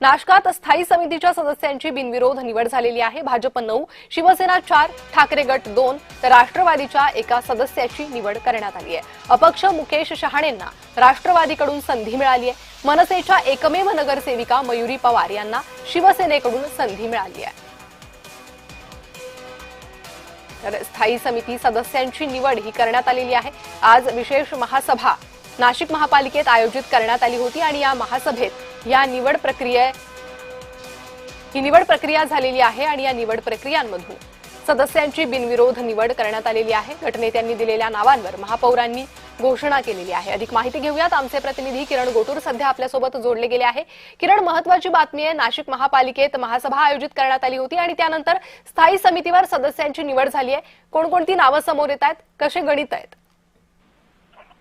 नाशकात स्थायी समितीच्या सदस्यांची बिनविरोध निवड झालेली आहे। भाजप 9, शिवसेना 4, ठाकरे गट 2 तर राष्ट्रवादीच्या एका सदस्याची निवड करण्यात आली आहे। अपक्ष मुकेश शहाणेंना राष्ट्रवादीकडून संधी मिळाली आहे। मनसेच्या एकमेव नगरसेविका मयुरी पवार यांना शिवसेनेकडून संधी मिळाली आहे। तर स्थायी समिती सदस्यांची निवड ही करण्यात आलेली आहे। आज विशेष महासभा नाशिक महापालिकेत आयोजित करण्यात आली होती आणि या महासभेत ही निवड प्रक्रिया झालेली आहे आणि या निवड प्रक्रियांमधून सदस्यांची बिनविरोध निवड करण्यात आलेली आहे। गटनेत्यांनी दिलेल्या नावांवर महापौरांनी घोषणा केलेली आहे। अधिक माहिती घेऊयात, आमचे प्रतिनिधी किरण गोटूर सध्या आपल्यासोबत जोडले गेले आहे। किरण, महत्त्वाची बातमी आहे, नाशिक महापालिकेत महासभा आयोजित करण्यात आली होती आणि त्यानंतर स्थायी समितीवर सदस्यांची निवड झाली आहे। कोणकोणती नावं समोर येत आहेत, कसे गणित आहेत?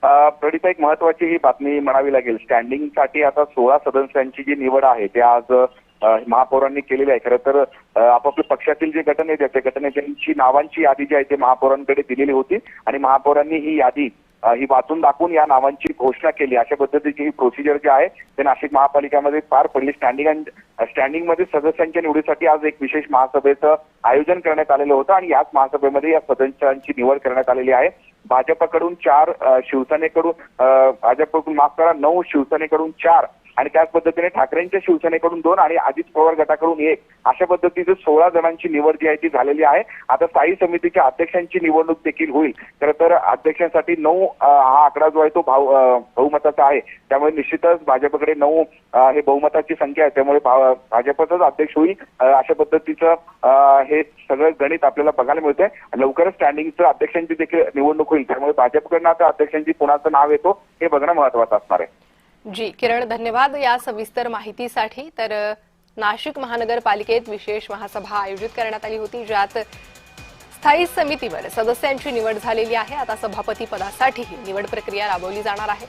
प्रणिता, एक महत्वाची ही बातमी म्हणावी लागेल। स्टँडिंगसाठी आता 16 सदस्यांची जी निवड आहे ते आज महापौरांनी केलेली आहे। खरं तर आपापल्या पक्षातील जे गटनेते आहेत त्या गटनेत्यांची नावांची यादी जी आहे ते महापौरांकडे दिलेली होती आणि महापौरांनी ही यादी ही वाचून दाखवून या नावांची घोषणा केली। अशा पद्धतीची ही प्रोसिजर जी आहे ते नाशिक महापालिकेमध्ये पार पडली। स्टँडिंगमध्ये सदस्यांच्या निवडीसाठी आज एक विशेष महासभेचं आयोजन करण्यात आलेलं होतं आणि याच महासभेमध्ये या सदस्यांची निवड करण्यात आलेली आहे। भाजपकडून 4, शिवसेनेकडून भाजपकडून 9, शिवसेनेकडून 4 आणि त्याच पद्धतीने ठाकरेंच्या शिवसेनेकडून 2 आणि अजित पवार गटाकडून 1 अशा पद्धतीने 16 जणांची निवड जी आहे ती झालेली आहे। आता स्थायी समितीच्या अध्यक्षांची निवडणूक देखील होईल। खरं तर अध्यक्षांसाठी 9 हा आकडा जो आहे तो बहुमताचा आहे, त्यामुळे निश्चितच भाजपकडे 9 हे बहुमताची संख्या आहे, त्यामुळे भाजपचाच अध्यक्ष होईल अशा पद्धतीचं हे सगळं गणित आपल्याला बघायला मिळतंय। लवकरच स्टँडिंगचं अध्यक्षांची देखील निवडणूक होईल, त्यामुळे भाजपकडनं आता अध्यक्षांची कुणाचं नाव येतो हे बघणं महत्त्वाचं असणार आहे। जी किरण, धन्यवाद या सविस्तर माहितीसाठी। तर नाशिक महानगरपालिकेत विशेष महासभा आयोजित करण्यात आली होती, ज्यात स्थायी समितीवर सदस्यांची निवड झालेली आहे। आता सभापती पदासाठीही निवड प्रक्रिया राबवली जाणार आहे।